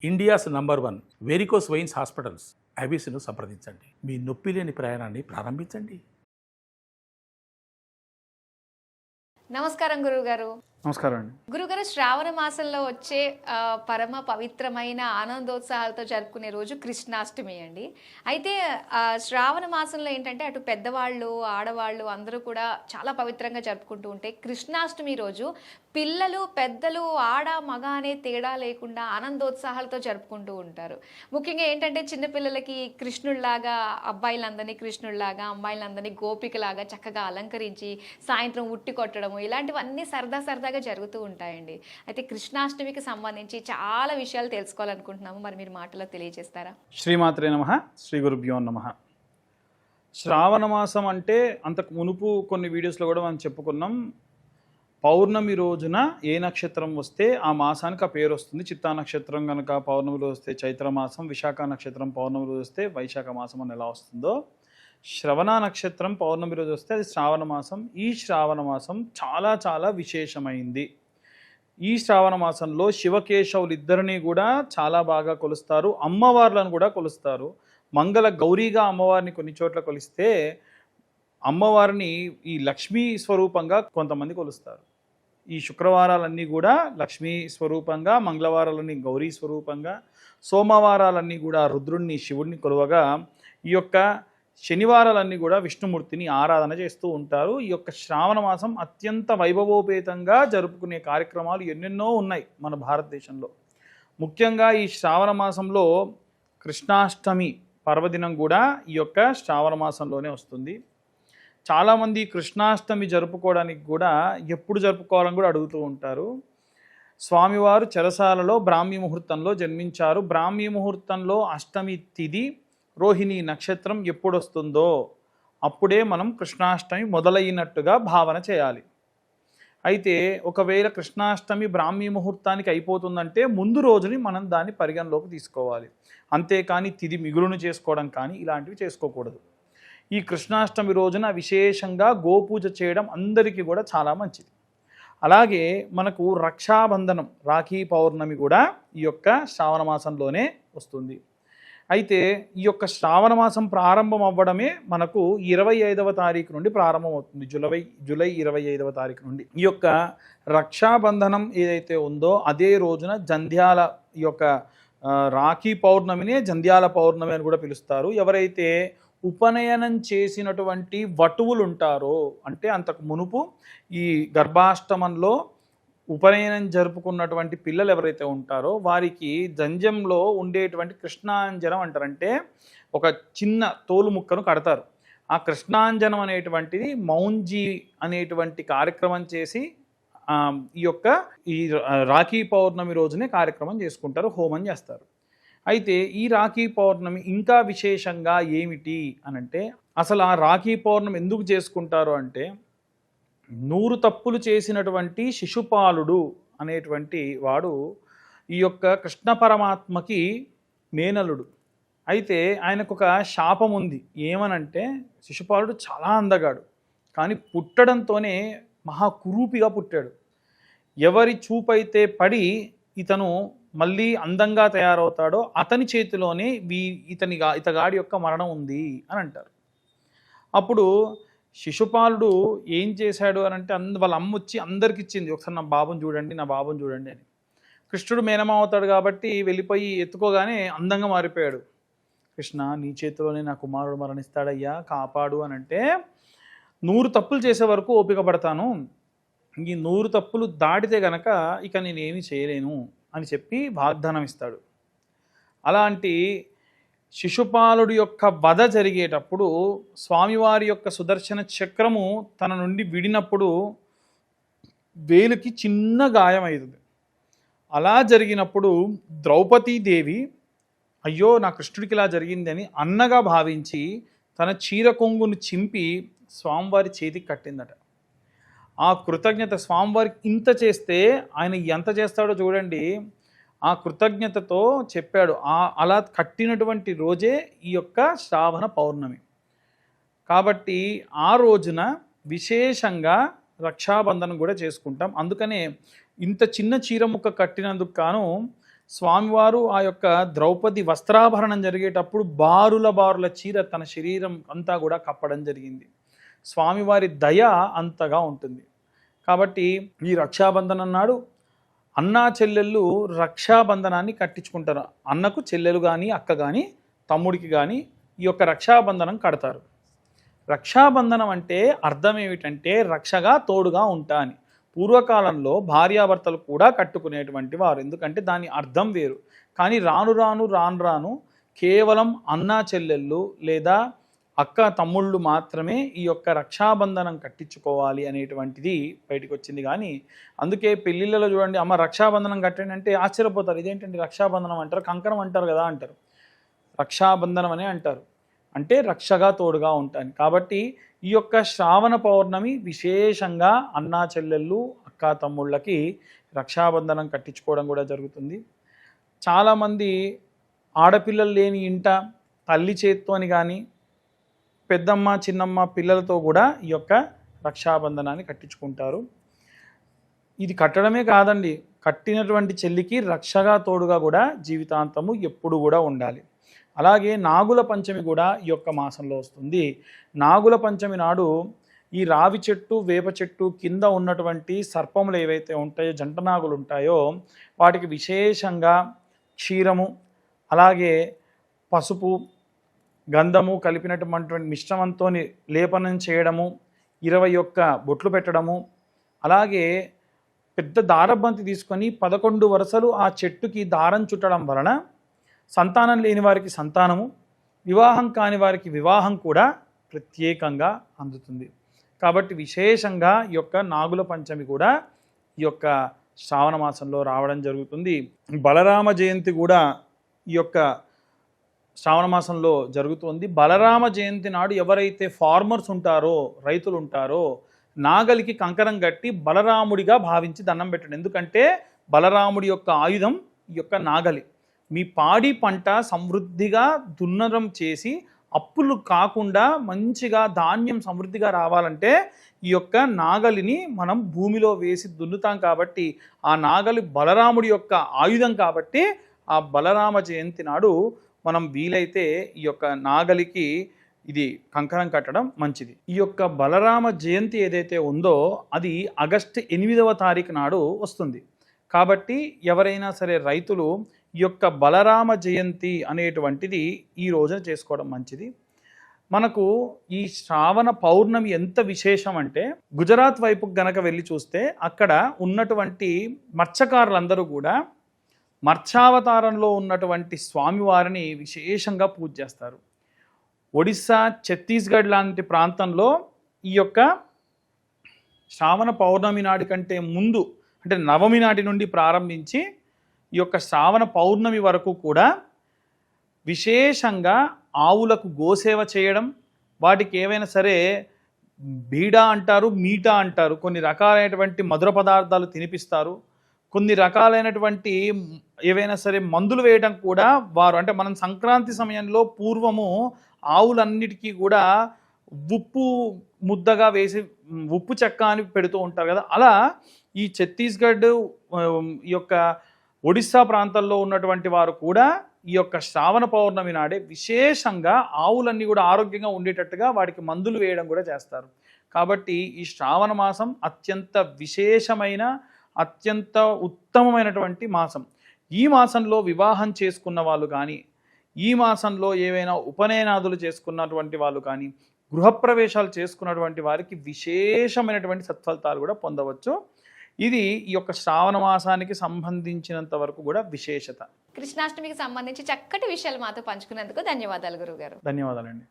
India's number 1 varicose veins hospitals ఐబీసీను సంప్రదించండి. మీ నొప్పి లేని ప్రయాణాన్ని ప్రారంభించండి. నమస్కారం గురువుగారు. నమస్కారం అండి. గురుగారు, శ్రావణ మాసంలో వచ్చే పరమ పవిత్రమైన ఆనందోత్సాహాలతో జరుపుకునే రోజు కృష్ణాష్టమి అండి. అయితే శ్రావణ మాసంలో ఏంటంటే అటు పెద్దవాళ్ళు ఆడవాళ్ళు అందరూ కూడా చాలా పవిత్రంగా జరుపుకుంటూ ఉంటే, కృష్ణాష్టమి రోజు పిల్లలు పెద్దలు ఆడ మగ అనే తేడా లేకుండా ఆనందోత్సాహాలతో జరుపుకుంటూ ఉంటారు. ముఖ్యంగా ఏంటంటే చిన్నపిల్లలకి కృష్ణుడిలాగా అబ్బాయిలందరినీ కృష్ణుడిలాగా అమ్మాయిలందరినీ గోపికలాగా చక్కగా అలంకరించి సాయంత్రం ఉట్టి కొట్టడము ఇలాంటివన్నీ సరదాగా జరుగుతూ ఉంటాయండి. అయితే కృష్ణాష్టమికి సంబంధించి చాలా విషయాలు తెలుసుకోవాలనుకుంటున్నాము. మరి మీరు మాటలో తెలియజేస్తారా? శ్రీమాత్రే నమః, శ్రీ గురుభ్యో నమః. శ్రావణ మాసం అంటే అంతకు మునుపు కొన్ని వీడియోస్లో కూడా మనం చెప్పుకున్నాం. పౌర్ణమి రోజున ఏ నక్షత్రం వస్తే ఆ మాసానికి ఆ పేరు వస్తుంది. చిత్తా నక్షత్రం కనుక పౌర్ణమి రోజు వస్తే చైత్ర మాసం, విశాఖ నక్షత్రం పౌర్ణమి రోజు వస్తే వైశాఖ మాసం అని ఎలా వస్తుందో, శ్రవణ నక్షత్రం పౌర్ణమి రోజు వస్తే అది శ్రావణ మాసం. ఈ శ్రావణ మాసం చాలా చాలా విశేషమైంది. ఈ శ్రావణ మాసంలో శివకేశవులు ఇద్దరిని కూడా చాలా బాగా కొలుస్తారు. అమ్మవార్లను కూడా కొలుస్తారు. మంగళ గౌరీగా అమ్మవారిని కొన్ని చోట్ల కొలిస్తే అమ్మవారిని ఈ లక్ష్మీ స్వరూపంగా కొంతమంది కొలుస్తారు. ఈ శుక్రవారాలన్నీ కూడా లక్ష్మీ స్వరూపంగా, మంగళవారాలన్నీ గౌరీ స్వరూపంగా, సోమవారాలన్నీ కూడా రుద్రుణ్ణి శివుడిని కొలువగా, ఈ యొక్క శనివారాలన్నీ కూడా విష్ణుమూర్తిని ఆరాధన చేస్తూ ఉంటారు. ఈ యొక్క శ్రావణ మాసం అత్యంత వైభవోపేతంగా జరుపుకునే కార్యక్రమాలు ఎన్నెన్నో ఉన్నాయి మన భారతదేశంలో. ముఖ్యంగా ఈ శ్రావణ మాసంలో కృష్ణాష్టమి పర్వదినం కూడా ఈ యొక్క శ్రావణ మాసంలోనే వస్తుంది. చాలామంది కృష్ణాష్టమి జరుపుకోవడానికి కూడా ఎప్పుడు జరుపుకోవాలని కూడా అడుగుతూ ఉంటారు. స్వామివారు చెరసాలలో బ్రాహ్మీ ముహూర్తంలో జన్మించారు. బ్రాహ్మీ ముహూర్తంలో అష్టమి తిథి రోహిణి నక్షత్రం ఎప్పుడు వస్తుందో అప్పుడే మనం కృష్ణాష్టమి మొదలైనట్టుగా భావన చేయాలి. అయితే ఒకవేళ కృష్ణాష్టమి బ్రాహ్మీ ముహూర్తానికి అయిపోతుందంటే ముందు రోజుని మనం దాన్ని పరిగణలోకి తీసుకోవాలి. అంతేకాని తిథి మిగులును చేసుకోవడం కానీ ఇలాంటివి చేసుకోకూడదు. ఈ కృష్ణాష్టమి రోజున విశేషంగా గోపూజ చేయడం అందరికీ కూడా చాలా మంచిది. అలాగే మనకు రక్షాబంధనం, రాఖీ పౌర్ణమి కూడా ఈ యొక్క శ్రావణ మాసంలోనే వస్తుంది. అయితే ఈ యొక్క శ్రావణ మాసం ప్రారంభం అవ్వడమే మనకు 25వ తారీఖు నుండి ప్రారంభమవుతుంది. జూలై 25వ తారీఖు నుండి ఈ యొక్క రక్షాబంధనం ఏదైతే ఉందో అదే రోజున జంధ్యాల ఈ యొక్క రాఖీ పౌర్ణమినే జంధ్యాల పౌర్ణమి అని కూడా పిలుస్తారు. ఎవరైతే ఉపనయనం చేసినటువంటి వటువులు ఉంటారో, అంటే అంతకు మునుపు ఈ గర్భాష్టమంలో ఉపనయనం జరుపుకున్నటువంటి పిల్లలు ఎవరైతే ఉంటారో వారికి జంజంలో ఉండేటువంటి కృష్ణాంజనం అంటారంటే ఒక చిన్న తోలు ముక్కను కడతారు. ఆ కృష్ణాంజనం అనేటువంటిది మౌంజీ అనేటువంటి కార్యక్రమం చేసి ఈ రాఖీ పౌర్ణమి రోజునే కార్యక్రమం చేసుకుంటారు, హోమం చేస్తారు. అయితే ఈ రాఖీ పౌర్ణమి ఇంకా విశేషంగా ఏమిటి అనంటే, అసలు ఆ రాఖీ పౌర్ణమి ఎందుకు చేసుకుంటారు అంటే, 100 తప్పులు చేసినటువంటి శిశుపాలుడు అనేటువంటి వాడు ఈ యొక్క కృష్ణ పరమాత్మకి మేనలుడు. అయితే ఆయనకు ఒక శాపం ఉంది. ఏమనంటే, శిశుపాలుడు చాలా అందగాడు, కానీ పుట్టడంతోనే మహాకురూపిగా పుట్టాడు. ఎవరి చూపైతే పడి ఇతను మళ్ళీ అందంగా తయారవుతాడో అతని చేతిలోనే ఇతగాడి యొక్క మరణం ఉంది అని అంటారు. అప్పుడు శిశుపాలుడు ఏం చేశాడు అని అంటే, వాళ్ళ అమ్మ వచ్చి అందరికి ఇచ్చింది, ఒకసారి నా బాబుని చూడండి అని. కృష్ణుడు మేనమా అవుతాడు కాబట్టి వెళ్ళిపోయి ఎత్తుకోగానే అందంగా మారిపోయాడు. కృష్ణ, నీ చేతిలోనే నా కుమారుడు మరణిస్తాడయ్యా, కాపాడు అని అంటే, 100 తప్పులు చేసే వరకు ఓపిక పడతాను, ఈ 100 తప్పులు దాటితే గనక ఇక నేనేమీ చేయలేను అని చెప్పి వాగ్దానం ఇస్తాడు. అలాంటి శిశుపాలుడి యొక్క వధ జరిగేటప్పుడు స్వామివారి యొక్క సుదర్శన చక్రము తన నుండి విడినప్పుడు వేలుకి చిన్న గాయం అవుతుంది. అలా జరిగినప్పుడు ద్రౌపదీదేవి అయ్యో నా కృష్ణుడికి ఇలా జరిగింది అని అన్నగా భావించి తన చీర కొంగును చింపి స్వామివారి చేతికి కట్టిందట. ఆ కృతజ్ఞత స్వామివారికి ఇంత చేస్తే ఆయన ఎంత చేస్తాడో చూడండి. ఆ కృతజ్ఞతతో చెప్పాడు. అలా కట్టినటువంటి రోజే ఈ యొక్క శ్రావణ పౌర్ణమి. కాబట్టి ఆ రోజున విశేషంగా రక్షాబంధనం కూడా చేసుకుంటాం. అందుకనే ఇంత చిన్న చీర ముక్క కట్టినందుకు గాను స్వామివారు ఆ యొక్క ద్రౌపది వస్త్రాభరణం జరిగేటప్పుడు బారుల చీర తన శరీరం అంతా కూడా కప్పడం జరిగింది. స్వామివారి దయ అంతగా ఉంటుంది. కాబట్టి ఈ రక్షాబంధనం నాడు అన్నా చెల్లెళ్ళు రక్షాబంధనాన్ని కట్టించుకుంటారు. అన్నకు చెల్లెలు కానీ అక్క కానీ తమ్ముడికి కానీ ఈ యొక్క రక్షాబంధనం కడతారు. రక్షాబంధనం అంటే అర్థం ఏమిటంటే రక్షగా తోడుగా ఉంటా అని. పూర్వకాలంలో భార్యాభర్తలు కూడా కట్టుకునేటువంటి వారు, ఎందుకంటే దాని అర్థం వేరు. కానీ రాను రాను కేవలం అన్నా చెల్లెళ్ళు లేదా అక్క తమ్ముళ్ళు మాత్రమే ఈ యొక్క రక్షాబంధనం కట్టించుకోవాలి అనేటువంటిది బయటకు వచ్చింది. కానీ అందుకే పెళ్ళిళ్ళలో చూడండి, అమ్మ రక్షాబంధనం కట్టండి అంటే ఆశ్చర్యపోతారు. ఇదేంటండి రక్షాబంధనం అంటారు, కంకణం అంటారు కదా అంటారు. రక్షాబంధనం అనే అంటారు, అంటే రక్షగా తోడుగా ఉంటాను. కాబట్టి ఈ యొక్క శ్రావణ పౌర్ణమి విశేషంగా అన్నా చెల్లెళ్ళు అక్కా తమ్ముళ్ళకి రక్షాబంధనం కట్టించుకోవడం కూడా జరుగుతుంది. చాలామంది ఆడపిల్లలు లేని ఇంట తల్లి చేత్తోని కానీ పెద్దమ్మ చిన్నమ్మ పిల్లలతో కూడా ఈ యొక్క రక్షాబంధనాన్ని కట్టించుకుంటారు. ఇది కట్టడమే కాదండి, కట్టినటువంటి చెల్లికి రక్షగా తోడుగా కూడా జీవితాంతము ఎప్పుడు కూడా ఉండాలి. అలాగే నాగుల పంచమి కూడా ఈ యొక్క మాసంలో వస్తుంది. నాగుల పంచమి నాడు ఈ రావి చెట్టు వేప చెట్టు కింద ఉన్నటువంటి సర్పములు ఏవైతే ఉంటాయో, జంట నాగులు ఉంటాయో, వాటికి విశేషంగా క్షీరము అలాగే పసుపు గంధము కలిపినటువంటి మిశ్రమంతో లేపనం చేయడము, 21 బొట్లు పెట్టడము, అలాగే పెద్ద దారబంతి తీసుకొని 11 వరుసలు ఆ చెట్టుకి దారం చుట్టడం వలన సంతానం లేని వారికి సంతానము, వివాహం కాని వారికి వివాహం కూడా ప్రత్యేకంగా అందుతుంది. కాబట్టి విశేషంగా ఈ యొక్క నాగుల పంచమి కూడా ఈ యొక్క శ్రావణ మాసంలో రావడం జరుగుతుంది. బలరామ జయంతి కూడా ఈ యొక్క శ్రావణ మాసంలో జరుగుతుంది. బలరామ జయంతి నాడు ఎవరైతే ఫార్మర్స్ ఉంటారో, రైతులు ఉంటారో, నాగలికి కంకరం కట్టి బలరాముడిగా భావించి దండం పెట్టండి. ఎందుకంటే బలరాముడి యొక్క ఆయుధం ఈ యొక్క నాగలి. మీ పాడి పంట సమృద్ధిగా దున్నడం చేసి అప్పులు కాకుండా మంచిగా ధాన్యం సమృద్ధిగా రావాలంటే ఈ యొక్క నాగలిని మనం భూమిలో వేసి దున్నుతాం. కాబట్టి ఆ నాగలి బలరాముడి యొక్క ఆయుధం. కాబట్టి ఆ బలరామ జయంతి నాడు మనం వీలైతే ఈ యొక్క నాగలికి ఇది కంకణం కట్టడం మంచిది. ఈ యొక్క బలరామ జయంతి ఏదైతే ఉందో అది ఆగస్టు 8వ తారీఖు నాడు వస్తుంది. కాబట్టి ఎవరైనా సరే రైతులు ఈ యొక్క బలరామ జయంతి అనేటువంటిది ఈ రోజున చేసుకోవడం మంచిది. మనకు ఈ శ్రావణ పౌర్ణమి ఎంత విశేషం అంటే, గుజరాత్ వైపు గనక వెళ్ళి చూస్తే అక్కడ ఉన్నటువంటి మత్స్యకారులందరూ కూడా మత్స్యావతారంలో ఉన్నటువంటి స్వామివారిని విశేషంగా పూజ చేస్తారు. ఒడిస్సా, ఛత్తీస్గఢ్ లాంటి ప్రాంతంలో ఈ యొక్క శ్రావణ పౌర్ణమి నాటి కంటే ముందు, అంటే నవమి నాటి నుండి ప్రారంభించి ఈ యొక్క శ్రావణ పౌర్ణమి వరకు కూడా విశేషంగా ఆవులకు గోసేవ చేయడం, వాటికి ఏవైనా సరే బీడా అంటారు, మీటా అంటారు, కొన్ని రకాలైనటువంటి మధుర పదార్థాలు తినిపిస్తారు. కొన్ని రకాలైనటువంటి ఏవైనా సరే మందులు వేయడం కూడా వారు, అంటే మనం సంక్రాంతి సమయంలో పూర్వము ఆవులన్నిటికీ కూడా ఉప్పు ముద్దగా వేసి ఉప్పు చెక్క అని పెడుతూ ఉంటారు కదా, అలా ఈ ఛత్తీస్గఢ్ ఈ యొక్క ఒడిస్సా ప్రాంతాల్లో ఉన్నటువంటి వారు కూడా ఈ యొక్క శ్రావణ పౌర్ణమి నాడే విశేషంగా ఆవులన్నీ కూడా ఆరోగ్యంగా ఉండేటట్టుగా వాటికి మందులు వేయడం కూడా చేస్తారు. కాబట్టి ఈ శ్రావణ మాసం అత్యంత విశేషమైన, అత్యంత ఉత్తమమైనటువంటి మాసం. ఈ మాసంలో వివాహం చేసుకున్న వాళ్ళు కానీ, ఈ మాసంలో ఏవైనా ఉపనయనాదులు చేసుకున్నటువంటి వాళ్ళు కానీ, గృహప్రవేశాలు చేసుకున్నటువంటి వారికి విశేషమైనటువంటి సత్ఫలితాలు కూడా పొందవచ్చు. ఇది ఈ యొక్క శ్రావణ మాసానికి సంబంధించినంత వరకు కూడా విశేషత. కృష్ణాష్టమికి సంబంధించి చక్కటి విషయాలు మాతో పంచుకున్నందుకు ధన్యవాదాలు గురువుగారు. ధన్యవాదాలండి.